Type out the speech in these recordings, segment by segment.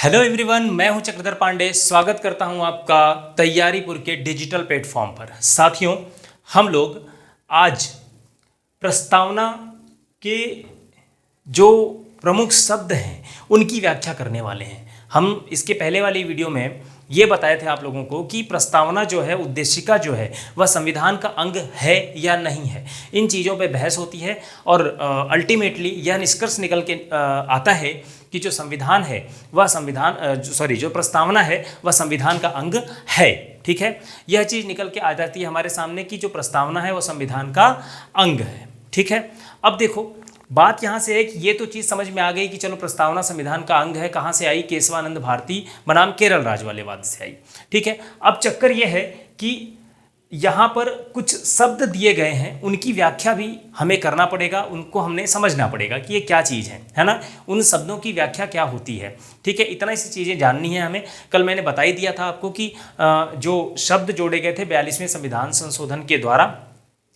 Hello everyone, मैं हूं चक्रधर पांडे। स्वागत करता हूं आपका तैयारीपुर के डिजिटल प्लेटफॉर्म पर। साथियों, हम लोग आज प्रस्तावना के जो प्रमुख शब्द हैं उनकी व्याख्या करने वाले हैं। हम इसके पहले वाली वीडियो में ये बताए थे आप लोगों को कि प्रस्तावना जो है, उद्देशिका जो है, वह संविधान का अंग है या नहीं है। इन चीज़ों पे बहस होती है और अल्टीमेटली यह निष्कर्ष निकल के आता है कि जो संविधान है वह जो प्रस्तावना है वह संविधान का अंग है। ठीक है, यह चीज़ निकल के आ जाती है हमारे सामने कि जो प्रस्तावना है वह संविधान का अंग है। ठीक है, अब देखो बात यहाँ से है कि ये तो चीज़ समझ में आ गई कि चलो प्रस्तावना संविधान का अंग है। कहाँ से आई? केशवानंद भारती बनाम केरल राजवालेवाद से आई। ठीक है, अब चक्कर ये है कि यहाँ पर कुछ शब्द दिए गए हैं, उनकी व्याख्या भी हमें करना पड़ेगा, उनको हमने समझना पड़ेगा कि ये क्या चीज़ है ना, उन शब्दों की व्याख्या क्या होती है। ठीक है, इतना सी चीज़ें जाननी है हमें। कल मैंने बता ही दिया था आपको कि जो शब्द जोड़े गए थे 42वें संविधान संशोधन के द्वारा,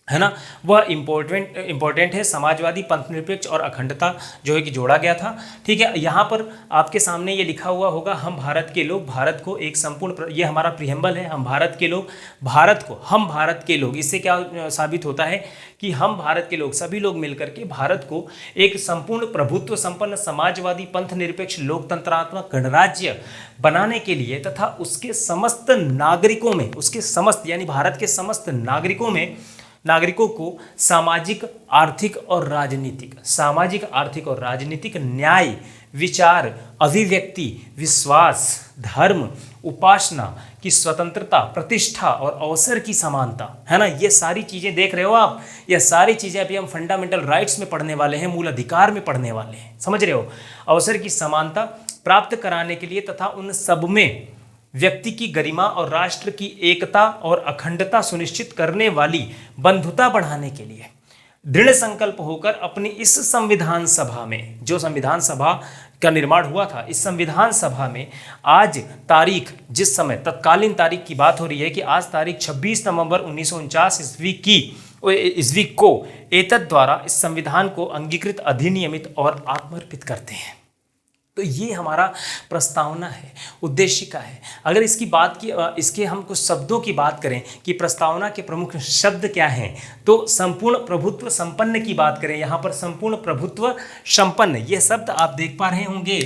है ना, वह इम्पोर्टेंट है। समाजवादी, पंथनिरपेक्ष और अखंडता जो है कि जोड़ा गया था। ठीक है, यहाँ पर आपके सामने ये लिखा हुआ होगा, हम भारत के लोग भारत को एक संपूर्ण, ये हमारा प्रीएम्बल है, हम भारत के लोग हम भारत के लोग। इससे क्या साबित होता है कि हम भारत के लोग, सभी लोग मिलकर के भारत को एक संपूर्ण प्रभुत्व संपन्न समाजवादी, पंथनिरपेक्ष, लोकतंत्रात्मक गणराज्य बनाने के लिए तथा उसके समस्त नागरिकों में, उसके समस्त यानी भारत के समस्त नागरिकों को सामाजिक, आर्थिक और राजनीतिक न्याय, विचार, अभिव्यक्ति, विश्वास, धर्म, उपासना की स्वतंत्रता, प्रतिष्ठा और अवसर की समानता, है ना, ये सारी चीज़ें देख रहे हो आप। ये सारी चीज़ें अभी हम फंडामेंटल राइट्स में पढ़ने वाले हैं, मूल अधिकार में पढ़ने वाले हैं। समझ रहे हो? अवसर की समानता प्राप्त कराने के लिए तथा उन सब में व्यक्ति की गरिमा और राष्ट्र की एकता और अखंडता सुनिश्चित करने वाली बंधुता बढ़ाने के लिए दृढ़ संकल्प होकर अपनी इस संविधान सभा में, जो संविधान सभा का निर्माण हुआ था, इस संविधान सभा में आज तारीख, जिस समय तत्कालीन तारीख की बात हो रही है कि आज तारीख 26 नवंबर 1949 ईस्वी को एतद द्वारा इस संविधान को अंगीकृत, अधिनियमित और आत्मर्पित करते हैं। तो ये हमारा प्रस्तावना है, उद्देशिका है। अगर इसकी बात की, इसके हम कुछ शब्दों की बात करें कि प्रस्तावना के प्रमुख शब्द क्या हैं, तो संपूर्ण प्रभुत्व संपन्न की बात करें। यहाँ पर संपूर्ण प्रभुत्व संपन्न, ये शब्द आप देख पा रहे होंगे,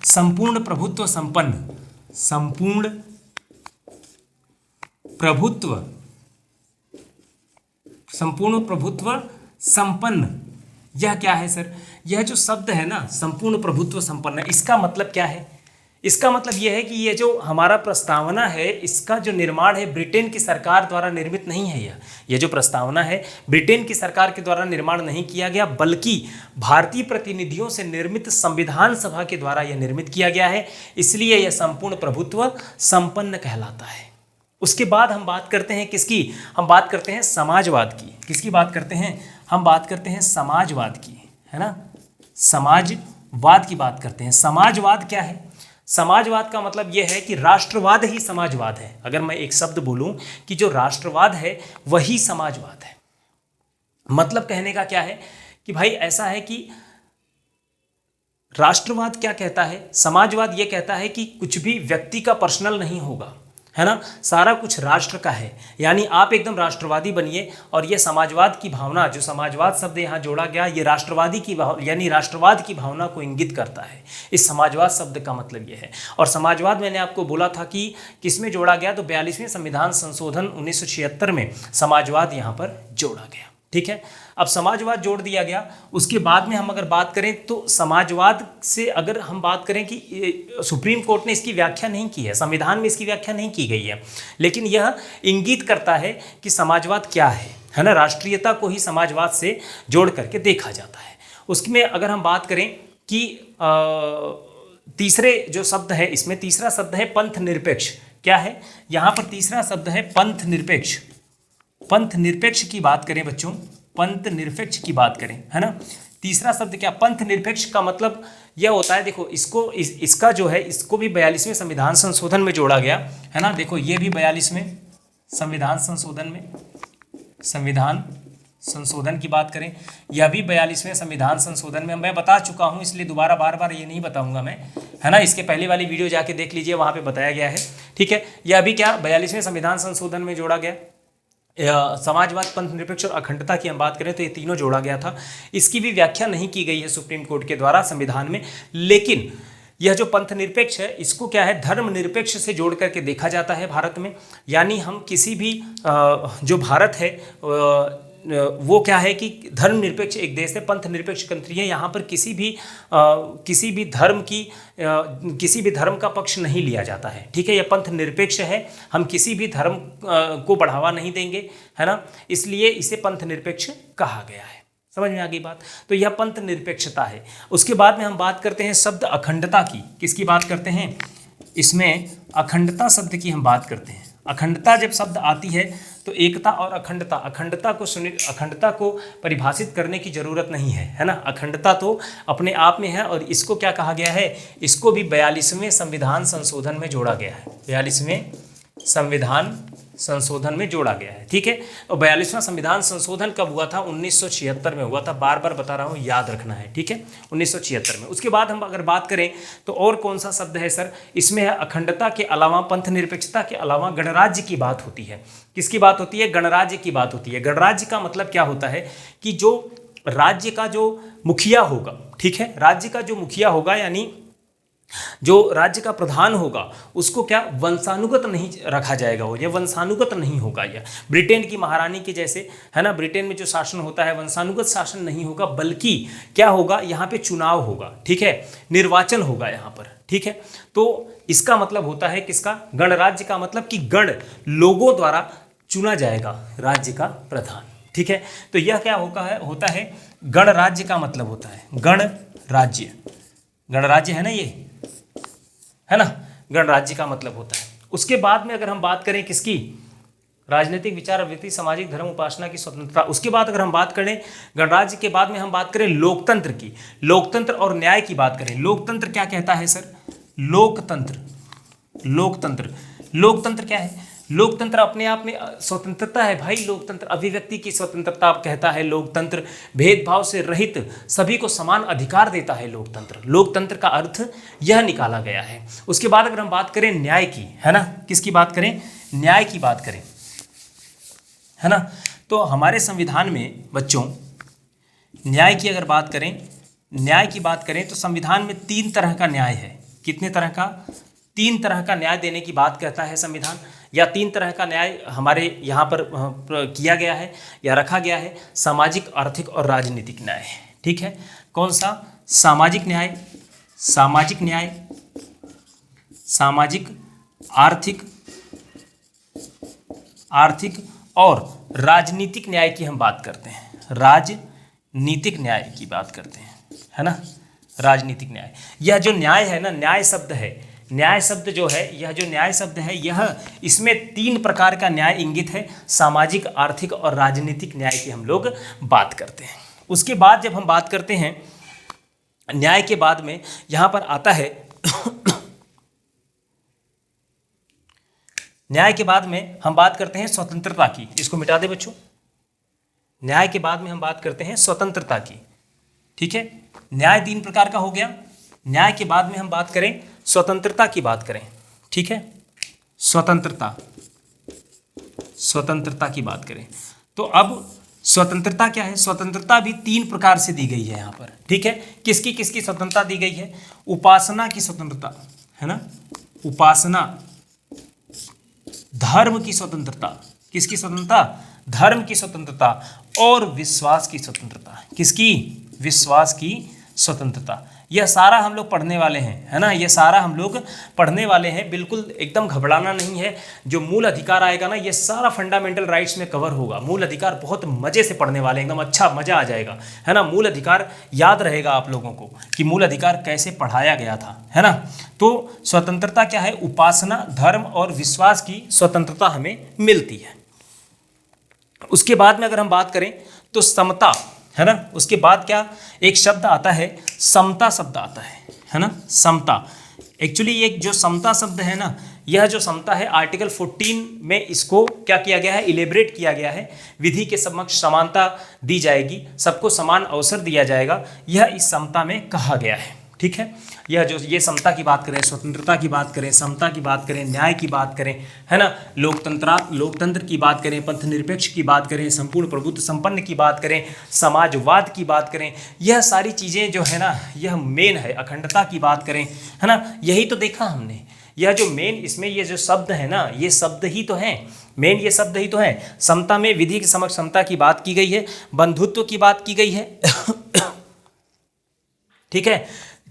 संपूर्ण प्रभुत्व संपन्न, संपूर्ण प्रभुत्व संपन्न, यह क्या है सर? यह जो शब्द है ना, संपूर्ण प्रभुत्व संपन्न, इसका मतलब क्या है? इसका मतलब यह है कि ये जो हमारा प्रस्तावना है, इसका जो निर्माण है ब्रिटेन की सरकार द्वारा निर्मित नहीं है। यह जो प्रस्तावना है ब्रिटेन की सरकार के द्वारा निर्माण नहीं किया गया, बल्कि भारतीय प्रतिनिधियों से निर्मित संविधान सभा के द्वारा यह निर्मित किया गया है। इसलिए यह संपूर्ण प्रभुत्व संपन्न कहलाता है। उसके बाद हम बात करते हैं किसकी? हम बात करते हैं समाजवाद की। किसकी बात करते हैं? हम बात करते हैं समाजवाद की, है ना, समाजवाद की बात करते हैं। समाजवाद क्या है? समाजवाद का मतलब यह है कि राष्ट्रवाद ही समाजवाद है। अगर मैं एक शब्द बोलूं कि जो राष्ट्रवाद है वही समाजवाद है, मतलब कहने का क्या है कि भाई ऐसा है कि राष्ट्रवाद क्या कहता है, समाजवाद यह कहता है कि कुछ भी व्यक्ति का पर्सनल नहीं होगा, है ना, सारा कुछ राष्ट्र का है। यानी आप एकदम राष्ट्रवादी बनिए। और ये समाजवाद की भावना, जो समाजवाद शब्द यहाँ जोड़ा गया, ये राष्ट्रवाद की भावना को इंगित करता है। इस समाजवाद शब्द का मतलब ये है। और समाजवाद मैंने आपको बोला था कि किसमें जोड़ा गया, तो 42वें संविधान संशोधन 1976 में समाजवाद यहाँ पर जोड़ा गया। ठीक है, अब समाजवाद जोड़ दिया गया। उसके बाद में हम अगर बात करें तो समाजवाद से अगर हम बात करें कि सुप्रीम कोर्ट ने इसकी व्याख्या नहीं की है, संविधान में इसकी व्याख्या नहीं की गई है, लेकिन यह इंगित करता है कि समाजवाद क्या है ना, राष्ट्रीयता को ही समाजवाद से जोड़ करके देखा जाता है। उसमें अगर हम बात करें कि तीसरे जो शब्द है, इसमें तीसरा शब्द है पंथ निरपेक्ष। क्या है यहाँ पर? तीसरा शब्द है पंथ निरपेक्ष। पंथ निरपेक्ष की बात करें बच्चों, पंथ निरपेक्ष की बात करें, है ना, तीसरा शब्द क्या? पंथ निरपेक्ष का मतलब यह होता है, देखो इसका जो है, इसको भी 42वें संविधान संशोधन में जोड़ा गया, है ना। देखो ये भी 42वें संविधान संशोधन की बात करें, यह भी 42वें संविधान संशोधन में, मैं बता चुका हूं इसलिए दोबारा बार बार ये नहीं बताऊंगा मैं, है ना। इसके पहले वाली वीडियो जाके देख लीजिए, वहां पे बताया गया है, ठीक है। यह भी क्या 42वें संविधान संशोधन में जोड़ा गया। समाजवाद, पंथ निरपेक्ष और अखंडता की हम बात करें तो ये तीनों जोड़ा गया था। इसकी भी व्याख्या नहीं की गई है सुप्रीम कोर्ट के द्वारा संविधान में, लेकिन यह जो पंथ निरपेक्ष है इसको क्या है, धर्म निरपेक्ष से जोड़ करके देखा जाता है भारत में। यानी हम किसी भी जो भारत है वो क्या है कि धर्म निरपेक्ष एक देश है, पंथ निरपेक्ष कंट्री है। यहाँ पर किसी भी धर्म का पक्ष नहीं लिया जाता है, ठीक है। यह पंथ निरपेक्ष है, हम किसी भी धर्म को बढ़ावा नहीं देंगे, है ना, इसलिए इसे पंथ निरपेक्ष कहा गया है। समझ में आ गई बात। तो यह पंथ निरपेक्षता है। उसके बाद में हम बात करते हैं शब्द अखंडता की। किसकी बात करते हैं, इसमें अखंडता शब्द की हम बात करते हैं। अखंडता जब शब्द आती है तो एकता और अखंडता को परिभाषित करने की जरूरत नहीं है ना। अखंडता तो अपने आप में है, और इसको क्या कहा गया है, इसको भी 42वें संविधान संशोधन में जोड़ा गया है। 42वें संविधान संशोधन में जोड़ा गया है, ठीक है। और 42वां संविधान संशोधन कब हुआ था, 1976 में हुआ था। बार बार बता रहा हूँ, याद रखना है, ठीक है, 1976 में। उसके बाद हम अगर बात करें तो और कौन सा शब्द है सर, इसमें है अखंडता के अलावा, पंथ निरपेक्षता के अलावा गणराज्य की बात होती है। किसकी बात होती है, गणराज्य की बात होती है। गणराज्य का मतलब क्या होता है कि जो राज्य का जो मुखिया होगा, ठीक है, राज्य का जो मुखिया होगा यानी जो राज्य का प्रधान होगा उसको क्या वंशानुगत नहीं रखा जाएगा, वो ये वंशानुगत नहीं होगा। यह ब्रिटेन की महारानी के जैसे, है ना, ब्रिटेन में जो शासन होता है वंशानुगत शासन नहीं होगा, बल्कि क्या होगा, यहाँ पे चुनाव होगा, ठीक है, निर्वाचन होगा यहाँ पर, ठीक है। तो इसका मतलब होता है किसका, गणराज्य का मतलब कि गण लोगों द्वारा चुना जाएगा राज्य का प्रधान, ठीक है। तो यह क्या होता है गणराज्य का मतलब होता है गणराज्य, गणराज्य है ना, ये है ना, गणराज्य का मतलब होता है। उसके बाद में अगर हम बात करें किसकी, राजनीतिक विचार वृत्ति, सामाजिक धर्म उपासना की स्वतंत्रता। उसके बाद अगर हम बात करें गणराज्य के बाद में हम बात करें लोकतंत्र की, लोकतंत्र और न्याय की बात करें। लोकतंत्र क्या कहता है सर, लोकतंत्र, लोकतंत्र क्या है, लोकतंत्र अपने आप में स्वतंत्रता है भाई। लोकतंत्र अभिव्यक्ति की स्वतंत्रता कहता है लोकतंत्र, भेदभाव से रहित सभी को समान अधिकार देता है लोकतंत्र। लोकतंत्र का अर्थ यह निकाला गया है। उसके बाद अगर हम बात करें न्याय की, है ना, किसकी बात करें, न्याय की बात करें, है ना। तो हमारे संविधान में बच्चों न्याय की अगर बात करें, न्याय की बात करें तो संविधान में 3 तरह का न्याय है। कितने तरह का, 3 तरह का न्याय देने की बात कहता है संविधान, या 3 तरह का न्याय हमारे यहाँ पर किया गया है या रखा गया है, सामाजिक, आर्थिक और राजनीतिक न्याय, ठीक है। कौन सा, सामाजिक न्याय, सामाजिक, आर्थिक और राजनीतिक न्याय की हम बात करते हैं, राजनीतिक न्याय की बात करते हैं, है ना, राजनीतिक न्याय। यह जो न्याय है ना, न्याय शब्द है, न्याय शब्द जो है, यह जो न्याय शब्द है यह, इसमें 3 प्रकार का न्याय इंगित है, सामाजिक, आर्थिक और राजनीतिक न्याय की हम लोग बात करते हैं। उसके बाद जब हम बात करते हैं न्याय के बाद में यहां पर आता है न्याय के बाद में हम बात करते हैं स्वतंत्रता की। इसको मिटा दे बच्चों। न्याय के बाद में हम बात करते हैं स्वतंत्रता की, ठीक है। न्याय 3 प्रकार का हो गया। न्याय के बाद में हम बात करें स्वतंत्रता की बात करें, ठीक है, स्वतंत्रता की बात करें तो अब स्वतंत्रता क्या है, स्वतंत्रता भी 3 प्रकार से दी गई है यहाँ पर, ठीक है। किसकी किसकी स्वतंत्रता दी गई है, उपासना की स्वतंत्रता, है ना, उपासना, धर्म की स्वतंत्रता, किसकी स्वतंत्रता, धर्म की स्वतंत्रता, और विश्वास की स्वतंत्रता। किसकी, विश्वास की स्वतंत्रता। यह सारा हम लोग पढ़ने वाले हैं, है ना, ये सारा हम लोग पढ़ने वाले हैं। बिल्कुल एकदम घबराना नहीं है। जो मूल अधिकार आएगा ना, ये सारा फंडामेंटल राइट्स में कवर होगा। मूल अधिकार बहुत मजे से पढ़ने वाले हैं, एकदम अच्छा मजा आ जाएगा, है ना। मूल अधिकार याद रहेगा आप लोगों को कि मूल अधिकार कैसे पढ़ाया गया था, है ना। तो स्वतंत्रता क्या है, उपासना, धर्म और विश्वास की स्वतंत्रता हमें मिलती है। उसके बाद में अगर हम बात करें तो समता, है ना। उसके बाद क्या, एक शब्द आता है, समता शब्द आता है ना, समता। एक्चुअली ये जो समता शब्द है ना, यह जो समता है आर्टिकल 14 में इसको क्या किया गया है, इलेबरेट किया गया है। विधि के समक्ष समानता दी जाएगी, सबको समान अवसर दिया जाएगा, यह इस समता में कहा गया है। ठीक है, यह जो ये समता की बात करें, स्वतंत्रता की बात करें, समता की बात करें, न्याय की बात करें, है ना, लोकतंत्र की बात करें, पंथ निरपेक्ष की बात करें, संपूर्ण प्रभुत्व संपन्न की बात करें, समाजवाद की बात करें, यह सारी चीज़ें जो है ना यह मेन है। अखंडता की बात करें, है ना, यही तो देखा हमने। यह जो मेन इसमें ये जो शब्द है ना, ये शब्द ही तो हैं मेन, ये शब्द ही तो हैं। समता में विधि के समक्ष समता की बात की गई है, बंधुत्व की बात की गई है ठीक है,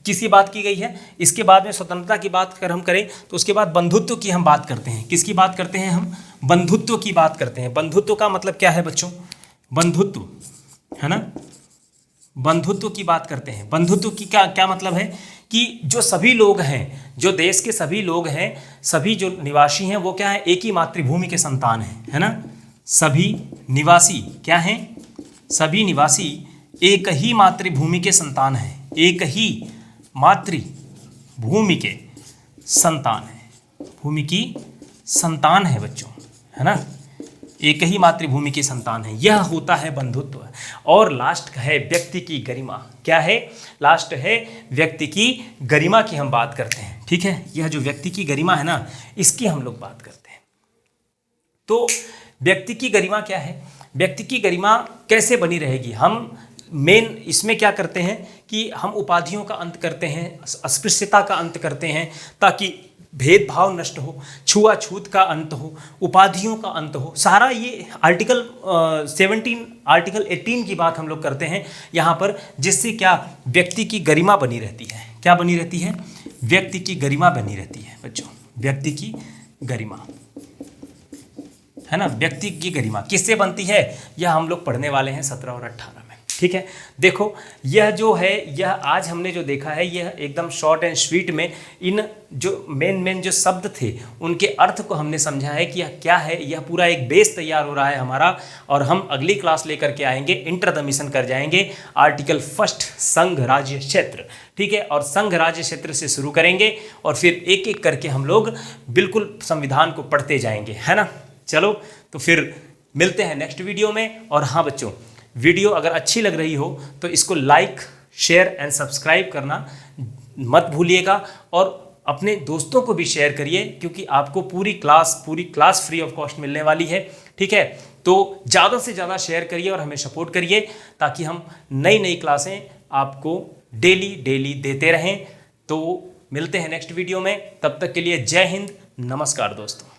किसकी बात की गई है। इसके बाद में स्वतंत्रता की बात अगर हम करें तो उसके बाद बंधुत्व की हम बात करते हैं। किसकी बात करते हैं हम, बंधुत्व की बात करते हैं। बंधुत्व का मतलब क्या है बच्चों, बंधुत्व, है ना, बंधुत्व की बात करते हैं। बंधुत्व की क्या मतलब है कि जो सभी लोग हैं, जो देश के सभी लोग हैं, सभी जो निवासी हैं वो क्या है, एक ही मातृभूमि के संतान हैं, है ना। सभी निवासी क्या हैं, सभी निवासी एक ही मातृभूमि के संतान हैं, एक ही मातृभूमि के संतान है, भूमि की संतान है बच्चों, है ना, एक ही मातृभूमि की संतान है। यह होता है बंधुत्व। और लास्ट है व्यक्ति की गरिमा। क्या है, लास्ट है व्यक्ति की गरिमा की हम बात करते हैं। ठीक है, यह जो व्यक्ति की गरिमा है ना, इसकी हम लोग बात करते हैं। तो व्यक्ति की गरिमा क्या है, व्यक्ति की गरिमा कैसे बनी रहेगी। हम मेन इसमें क्या करते हैं कि हम उपाधियों का अंत करते हैं, अस्पृश्यता का अंत करते हैं, ताकि भेदभाव नष्ट हो, छुआछूत का अंत हो, उपाधियों का अंत हो। सारा ये आर्टिकल 18 की बात हम लोग करते हैं यहाँ पर, जिससे क्या व्यक्ति की गरिमा बनी रहती है। क्या बनी रहती है, व्यक्ति की गरिमा बनी रहती है बच्चों, व्यक्ति की गरिमा, है ना। व्यक्ति की गरिमा किससे बनती है, यह हम लोग पढ़ने वाले हैं 17 और 18 में। ठीक है, देखो यह जो है, यह आज हमने जो देखा है, यह एकदम शॉर्ट एंड स्वीट में इन जो मेन जो शब्द थे उनके अर्थ को हमने समझा है कि यह क्या है। यह पूरा एक बेस तैयार हो रहा है हमारा, और हम अगली क्लास लेकर के आएंगे, इंटर द मिशन कर जाएंगे आर्टिकल 1 संघ राज्य क्षेत्र। ठीक है, और संघ राज्य क्षेत्र से शुरू करेंगे और फिर एक एक करके हम लोग बिल्कुल संविधान को पढ़ते जाएंगे, है ना। चलो तो फिर मिलते हैं नेक्स्ट वीडियो में। और हाँ बच्चों, वीडियो अगर अच्छी लग रही हो तो इसको लाइक, शेयर एंड सब्सक्राइब करना मत भूलिएगा, और अपने दोस्तों को भी शेयर करिए, क्योंकि आपको पूरी क्लास फ्री ऑफ कॉस्ट मिलने वाली है। ठीक है, तो ज़्यादा से ज़्यादा शेयर करिए और हमें सपोर्ट करिए, ताकि हम नई क्लासें आपको डेली देते रहें। तो मिलते हैं नेक्स्ट वीडियो में, तब तक के लिए जय हिंद, नमस्कार दोस्तों।